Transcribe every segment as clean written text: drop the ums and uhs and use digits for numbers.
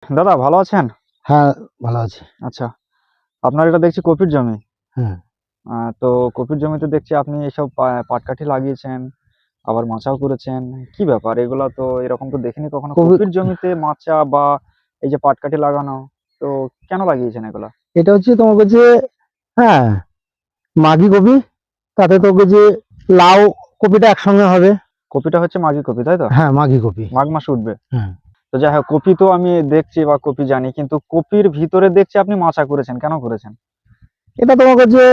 দাদা ভালো আছেন? হ্যাঁ, ভালো আছি। আচ্ছা, আপনার এটা দেখছি কপির জমি। হ্যাঁ, তো কপির জমিতে দেখছি আপনি এইসব পাটকাঠি লাগিয়েছেন, আবার মাচাও করেছেন। কি ব্যাপার? এগুলা তো এরকম তো দেখিনি কখনো। কপি কপির জমিতে মাচা বা এই যে পাটকাঠি লাগানো, তো কেন লাগিয়েছেন এগুলা? এটা হচ্ছে তোমাকে যে হ্যাঁ, মাঘি কপি, তাতে তোকে যে লাউ কপিটা একসঙ্গে হবে। কপিটা হচ্ছে মাঘি কপি, তাই তো? হ্যাঁ, মাঘি কপি। মাঘ মাসে উঠবে। হ্যাঁ, তো যাই হোক, কপি তো আমি দেখছি বা কপি জানি, কিন্তু কপির ভিতরে দেখছি আপনি মাচা করেছেন। কেন করেছেন? এটা তোমাকে যে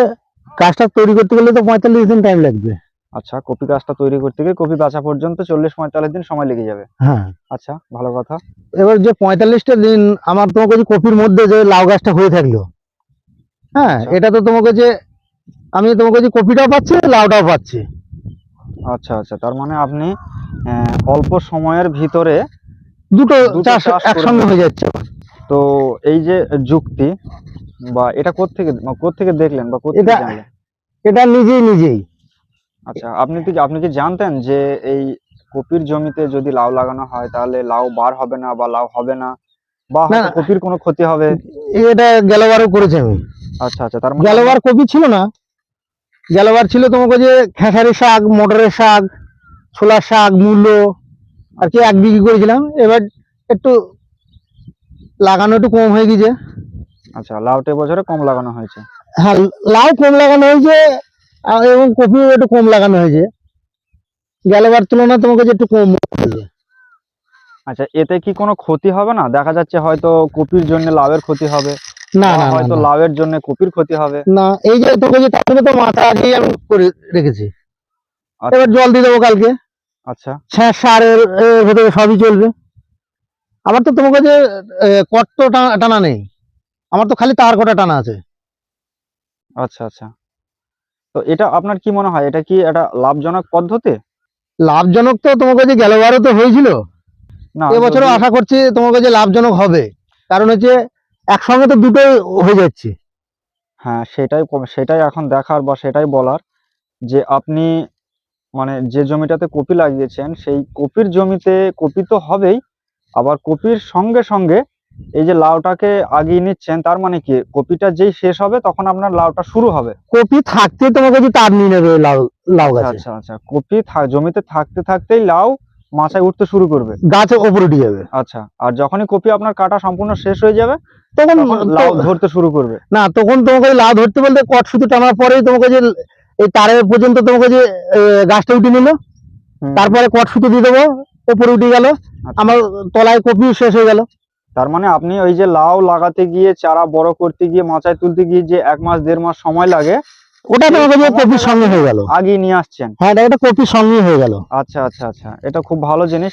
গাছটা তৈরি করতে গেলে তো 45 দিন টাইম লাগবে। আচ্ছা, কপি গাছটা তৈরি করতে গিয়ে কপি বেচা পর্যন্ত ৪০-৪৫ দিন সময় লেগে যাবে। হ্যাঁ, আচ্ছা, ভালো কথা। এবার যে 45টা দিন আমার তোমাকে যে কপির মধ্যে যে লাউ গাছটা হয়ে থাকলো, হ্যাঁ, আচ্ছা, এটা তো তোমাকে যে আমি তোমাকে যে কপিটাও পাচ্ছি, লাউটাও পাচ্ছি। আচ্ছা, আচ্ছা। তার মানে আপনি অল্প সময়ের ভিতরে দুটো দুটো চাষ চাষ করে একসঙ্গে হয়ে নিচ্ছেন। যাচ্ছে। তো এই যে যুক্তি বা এটা কোত্থেকে দেখলেন বা কোত্থেকে এটা জানলেন? এটা নিজেই আচ্ছা, আপনি কি জানতেন যে এই কপির জমিতে যদি লাউ লাগানো হয় তাহলে লাউ বার হবে না বা লাউ হবে না বা না, হয়তো কপির কোনো ক্ষতি হবে? এটা গেলবারও করেছি আমি। আচ্ছা, আচ্ছা। তার মানে আপনার গেলবার কপি ছিল না, গেলবার ছিল তোমাকে যে খেসারি শাক, মটরের শাক, ছোলার শাক, মূলো আর কি আচ্ছা, 1 বিঘি করেছিলাম। এবার একটু লাগানো একটু কম হয়ে গেছে। আচ্ছা, লাউটা এবছরে কম লাগানো হয়েছে। হ্যাঁ, লাউ কম লাগানো হয়েছে এবং কপিও একটু কম লাগানো হয়েছে। গেলবার তুলনায় তোমাকে যে একটু কম হয়েছে। আচ্ছা, এতে কি কোনো ক্ষতি হবে না? দেখা যাচ্ছে হয়তো কপির জন্য লাউয়ের ক্ষতি হবে না বা না না হয়তো না লাউয়ের জন্য কপির ক্ষতি হবে। না, এই যে তোকে যে তার জন্য তো মাথা আগেই আমি করে রেখেছি। এবার আচ্ছা, জল দিয়ে দেবো কালকে, আচ্ছা, সারের ভেতরে সবই চলবে। আমার তো তোমাকে যে কট তো টানা নেই, আমার তো খালি তার কটা টানা আছে। আচ্ছা, আচ্ছা। তো এটা আপনার কি মনে হয়, এটা কি একটা লাভজনক পদ্ধতি? লাভজনক তো তোমাকে যে গেলবারও তো হয়েছিল, না, এবছরও যদি আশা করছি তোমাকে যে লাভজনক হবে। কারণ হচ্ছে একসঙ্গে তো দুটোই হয়ে যাচ্ছে। হ্যাঁ, সেটাই এখন দেখার বা সেটাই বলার যে আপনি মানে যে জমিটাতে কপি লাগিয়েছেন সেই কপির জমিতে কপি তো হবেই, আবার কপির সঙ্গে এই যে লাউটাকে আগিয়ে নিচ্ছেন, তার মানে কি কপিটা যেই শেষ হবে তখন আপনার লাউটা শুরু হবে। কপি থাকতে তোমাকে যে তার নিয়ে নেবে লাউ, লাউ আচ্ছা, গাছে আচ্ছা, আচ্ছা। জমিতে থাকতে থাকতেই লাউ মাচায় উঠতে শুরু করবে। গাছে ওপরে উঠে যাবে। আচ্ছা, আর যখনই কপি আপনার কাটা সম্পূর্ণ শেষ হয়ে যাবে তখন তখন তো লাউ ধরতে শুরু করবে। না, তখন তোমাকে লাউ ধরতে বলতে কট সুতো টানার পরেই তোমাকে যে এই তারের পর্যন্ত তোমাকে যে গাছটা উঠে নিল, হুম, হুম। তারপরে কট সুতো দিয়ে দেবো, ওপরে উঠে গেল, আচ্ছা। আমার তলায় কপি শেষ হয়ে গেল। তার মানে আপনি ওই যে লাউ লাগাতে গিয়ে চারা বড় করতে গিয়ে মাচায় তুলতে গিয়ে যে ১ মাস ১.৫ মাস সময় লাগে ওটা সেই তোমাকে যে কপির সময়টাকে সঙ্গে আপনি হয়ে গেল। আগিয়ে নিয়ে আসছেন। হ্যাঁ, এটা কপির সঙ্গে হয়ে গেল। আচ্ছা, আচ্ছা, আচ্ছা। এটা খুব ভালো জিনিস।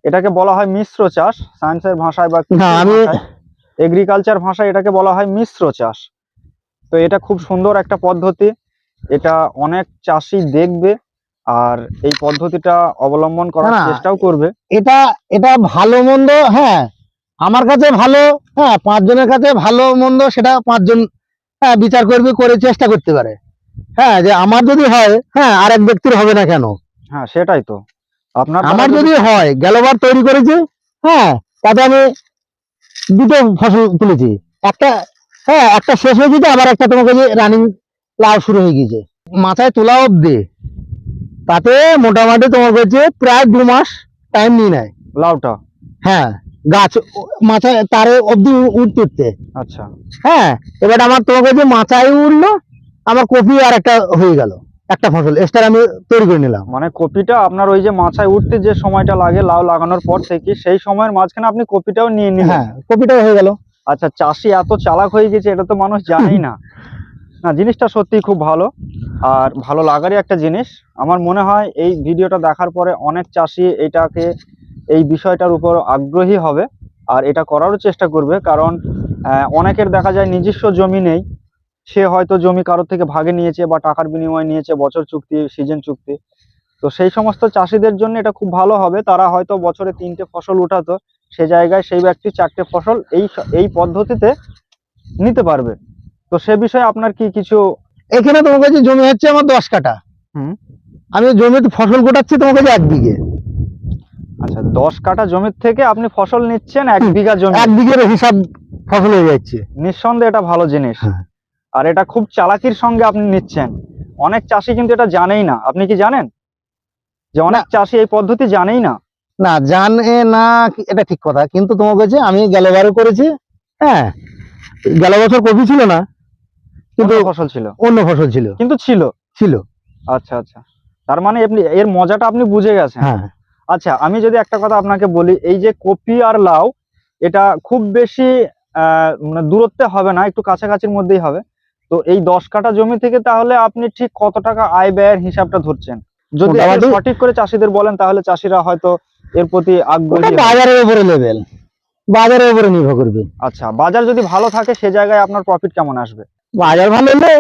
এটাকে বলা হয় মিশ্র চাষ। সায়েন্সের ভাষায় বা না, কৃষির আমি ভাষায়, এগ্রিকালচার ভাষায় এটাকে বলা হয় মিশ্র চাষ। তো এটা খুব সুন্দর একটা পদ্ধতি। এটা অনেক চাষী দেখবে আর এই পদ্ধতিটা অবলম্বন না করার না, চেষ্টাও করবে। এটা এটা ভালো মন্দ, হ্যাঁ, আমার কাছে ভালো, হ্যাঁ, 5 জনের কাছে ভালো মন্দ সেটা 5 জন হ্যাঁ বিচার করবে, করে চেষ্টা করতে পারে। হ্যাঁ, যে আমার যদি হয়, হ্যাঁ, আর এক ব্যক্তির হবে না কেন? হ্যাঁ, সেটাই তো। আপনার দ্বারা আমার যদি যদি হয়, গেলবার তৈরি করেছি, হ্যাঁ, তাতে আমি দুটো ফসল তুলেছি। একটা, হ্যাঁ, একটা শেষ হয়ে গেছে, আবার একটা তোমাকে যে রানিং লাউ শুরু হয়ে গেছে। মাথায় তোলা অব্দি তাতে মোটামুটি তোমার হচ্ছে প্রায় 2 মাস টাইম নিয়ে নেয়। লাউটা। হ্যাঁ, গাছ মাথায় তারে অব্দি উঠতে উঠতে। আচ্ছা। হ্যাঁ, এবার আমার তোমাকে যে মাথায় উঠলো, আমার কপি আর একটা হয়ে গেল, একটা ফসল এক্সট্রা আমি তৈরি করে নিলাম। মানে কপিটা আপনার ওই যে মাচায় উঠতে যে সময়টা লাগে লাউ লাগানোর পর থেকে সেই সময়ের মাঝখানে আপনি কপিটাও নিয়ে নিলেন। হ্যাঁ, কপিটাও হয়ে গেল। আচ্ছা, চাষি এত চালাক হয়ে গেছে এটা তো মানুষ জানেই না। না, জিনিসটা সত্যিই খুব ভালো আর ভালো লাগারই একটা জিনিস। আমার মনে হয় এই ভিডিওটা দেখার পরে অনেক চাষি এই বিষয়টার উপর আগ্রহী হবে আর এটা করারও চেষ্টা করবে। কারণ অনেকের দেখা যায় নিজস্ব জমি নেই। সে হয়তো জমি কারোর থেকে ভাগে নিয়েছে বা টাকার বিনিময়ে নিয়েছে, বছর চুক্তি, সিজন চুক্তি। তো সেই সমস্ত চাষীদের জন্য এটা খুব ভালো হবে। তারা হয়তো বছরে ৩টে ফসল উঠাতো, সে জায়গায় সেই ব্যক্তি ৪টে ফসল এই পদ্ধতিতে নিতে পারবে। তো সে বিষয়ে আপনার কি কিছু? এখানে তোমার কাছে জমি হচ্ছে আমার 10 কাঠা। হুম। আমি জমিতে ফসল গোটাচ্ছি তোমার কাছে 1 বিঘে। আচ্ছা, 10 কাঠা জমির থেকে আপনি ফসল নিচ্ছেন 1 বিঘা জমি। 1 বিঘের হিসাব ফসল হয়ে যাচ্ছে। নিঃসন্দেহে এটা ভালো জিনিস। হ্যাঁ। আর এটা খুব চালাকির সঙ্গে আপনি নিচ্ছেন। অনেক চাষি কিন্তু এটা জানেই না। আপনি কি জানেন যে অনেক চাষি এই পদ্ধতি জানেই না? না জানে না, এটা ঠিক কথা, কিন্তু তোমাকে যে আমি গেলবারও করেছি। হ্যাঁ, গেল বছর কপি ছিল না, কিন্তু অন্য ফসল ছিল, অন্য ফসল ছিল কিন্তু ছিল। ছিল আচ্ছা আচ্ছা, তার মানে আপনি এর মজাটা আপনি বুঝে গেছেন। হ্যাঁ। আচ্ছা, আমি যদি একটা কথা আপনাকে বলি, এই যে কপি আর লাউ, এটা খুব বেশি মানে দূরত্বে হবে না, একটু কাছাকাছির মধ্যেই হবে। তো এই 10 কাঠা জমি থেকে তাহলে আপনি ঠিক কত টাকা আয় ব্যয়ের হিসাবটা ধরছেন? যদি একটু মোটামুটি সঠিক করে চাষিদের বলেন, তাহলে চাষিরা হয়তো এর প্রতি ওটা আগ্রহী হবে। বাজারের উপরে লেভেল, বাজারের উপরে নির্ভর করবে। আচ্ছা, বাজার যদি ভালো থাকে সে জায়গায় আপনার প্রফিট কেমন আসবে বাজার ভালো হলে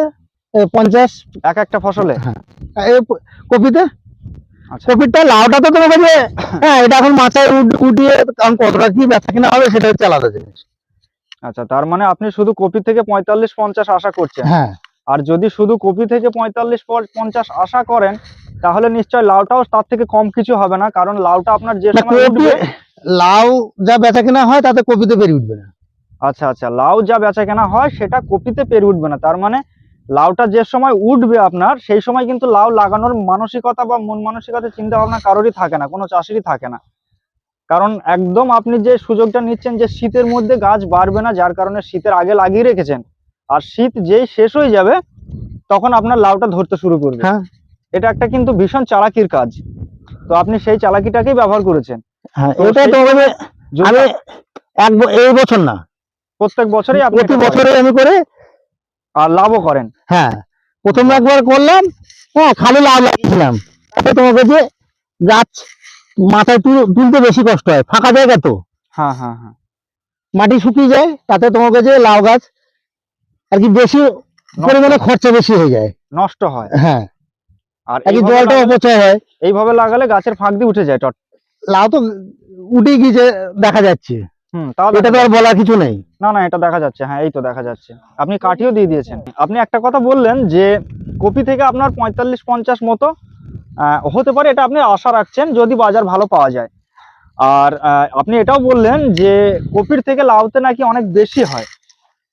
50। এক একটা ফসলে? হ্যাঁ, এই কপিতে, আচ্ছা কপিটা লাউটা তো তোমার কাছে, হ্যাঁ এটা এখন মাথায় উঠিয়ে, কারণ কতটা কি বেচা কিনা হবে সেটা হচ্ছে আলাদা জিনিস। আচ্ছা, তার মানে আপনি শুধু কপি থেকে 45-50 আশা করছেন। হ্যাঁ, আর যদি শুধু কপি থেকে 45-50 আশা করেন, তাহলে নিশ্চয় লাউটাও তার থেকে কম কিছু হবে না, কারণ লাউটা আপনার যে না সময় কপি, উঠবে। লাউ যা বেচা কিনা হয় তাতে কপিতে বেরিয়ে উঠবে না। আচ্ছা আচ্ছা, লাউ যা বেচা কেনা হয় সেটা কপিতে পেরে উঠবে না। তার মানে লাউটা যে সময় উঠবে আপনার, সেই সময় কিন্তু লাউ লাগানোর মানসিকতা বা মন মানসিকতা চিন্তা ভাবনা কারোরই থাকে না, কোনো চাষিরই থাকে না। কারণ একদম আপনি যে সুযোগটা নিচ্ছেন যে শীতের মধ্যে গাছ বাড়বে না, যার কারণে শীতের আগে লাগিয়ে রেখেছেন, আর শীত যেই শেষ হয়ে যাবে তখন আপনার লাউটা ধরতে শুরু করবে। হ্যাঁ এটা একটা কিন্তু ভীষণ চালাকির কাজ। তো আপনি সেই চালাকিটাকেই ব্যবহার করেছেন। হ্যাঁ, তো এটা সেই তো সময় আমি যদি এই বছর না, প্রত্যেক বছরই আপনি প্রতি এটা করেন বছরে আমি করে। আর লাভও করেন। হ্যাঁ, প্রথম একবার করলাম, হ্যাঁ খালি লাউ লাগিয়েছিলাম। তাতে তোমাকে যে গাছ মাথায় তুলতে বেশি কষ্ট হয়, ফাঁকা জায়গা তো, হ্যাঁ হ্যাঁ হ্যাঁ, মাটি শুকিয়ে যায়, তাতে তোমাকে যে লাউ গাছ আর কি বেশি পরিমাণে খরচা বেশি হয়ে যায়। নষ্ট হয়। হ্যাঁ, আর আর কি জলটা অপচয় হয়। এইভাবে লাগালে গাছের ফাঁক দিয়ে উঠে যায় টট। লাউ তো উঠে গিয়েছে, দেখা যাচ্ছে, তাও এটা তো আর বলার কিছু নেই। না না, এটা দেখা যাচ্ছে। হ্যাঁ, এই তো দেখা যাচ্ছে, আপনি কাঠিও দিয়ে দিয়েছেন। আপনি একটা কথা বললেন যে কপি থেকে আপনার 45-50 মতো হতে পারে, এটা আপনি আশা রাখছেন যদি বাজার ভালো পাওয়া যায়। আর আপনি এটাও বললেন যে কপির থেকে লাউতে নাকি অনেক বেশি হয়।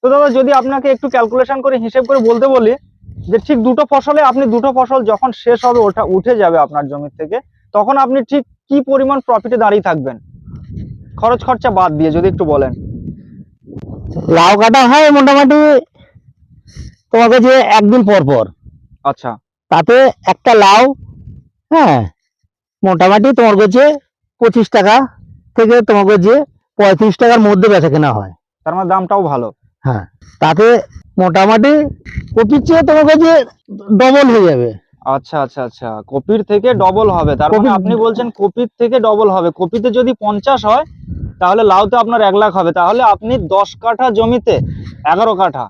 তো দাদা, যদি আপনাকে একটু ক্যালকুলেশন করে হিসেব করে বলতে বলি, যে ঠিক দুটো ফসলে আপনি দুটো ফসল যখন শেষ হবে, ওটা উঠে যাবে আপনার জমি থেকে, তখন আপনি ঠিক কি পরিমাণ প্রফিটে দাঁড়িয়ে থাকবেন, খরচ খরচা বাদ দিয়ে যদি একটু বলেন। লাউ কাটা হয় মোটামুটি তোমাকে যে একদিন পর পর, আচ্ছা তাতে একটা লাউ, হ্যাঁ মোটামুটি তোমার কাছে 25 টাকা থেকে তোমার কাছে 35 টাকার মধ্যে বেচা কেনা হয়। তার মানে দামটাও ভালো। হ্যাঁ, তাতে মোটামুটি কপির চেয়ে তোমার কাছে ডবল হয়ে যাবে। আচ্ছা আচ্ছা আচ্ছা, কপির থেকে ডবল হবে, তার মানে আপনি বলছেন কপির থেকে ডবল হবে। কপিতে যদি 50 হয়, তাহলে লাউতে আপনার 1 লাখ হবে। তাহলে আপনি 10 কাঠা জমিতে 11 কাঠা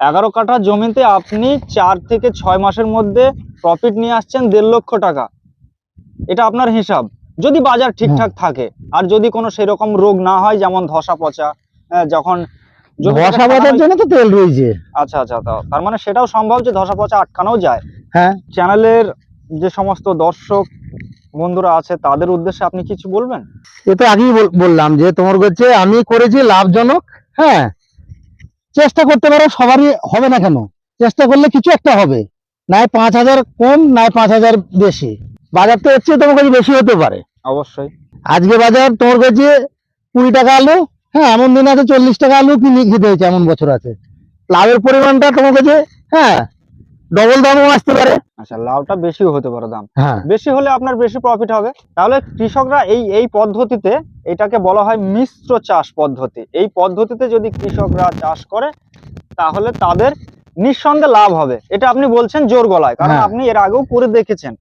11 কাঠা জমিতে আপনি 4 থেকে 6 মাসের মধ্যে প্রফিট নিয়ে আসছেন 1.5 লক্ষ টাকা। এটা আপনার হিসাব, যদি বাজার ঠিকঠাক থাকে, আর যদি কোনো সেরকম রোগ না হয়, যেমন ধসা পচা, যখন জমিটাকে ধসা বাঁধার জন্য তো তেল রয়েছে। আচ্ছা আচ্ছা, তার মানে সেটাও সম্ভব যে ধসা পচা আটকানোও যায়। হ্যাঁ, চ্যানেলের যে সমস্ত দর্শক বন্ধুরা আছে, তাদের উদ্দেশ্যে আপনি কিছু বলবেন? এ তো আগেই বললাম যে তোমার কাছে আমি করেছি লাভজনক। হ্যাঁ, চেষ্টা করতে পারো, সবারই হবে না কেন, চেষ্টা করলে কিছু একটা হবে। নাই 5,000 কম, নাই 5,000 বেশি, বাজার তো হচ্ছে তোমার কাছে বেশি হতে পারে। অবশ্যই। আজকে বাজার তোমার কাছে 20 টাকা আলু, হ্যাঁ এমন দিন আছে 40 টাকা আলু কিনে খেতে হয়েছে, এমন বছর আছে। লাভের পরিমাণটা তোমার কাছে, হ্যাঁ ডবল দামও আসতে পারে। আচ্ছা, লাউটা বেশিও হতে পারে দাম। হ্যাঁ, বেশি হলে আপনার বেশি প্রফিট হবে। তাহলে কৃষকরা এই পদ্ধতিতে, এটাকে বলা হয় মিশ্র চাষ পদ্ধতি, এই পদ্ধতিতে যদি কৃষকরা চাষ করে, তাহলে তাদের নিঃসন্দেহে লাভ হবে। এটা আপনি বলছেন জোর গলায়, কারণ হ্যাঁ। আপনি এর আগেও করে দেখেছেন।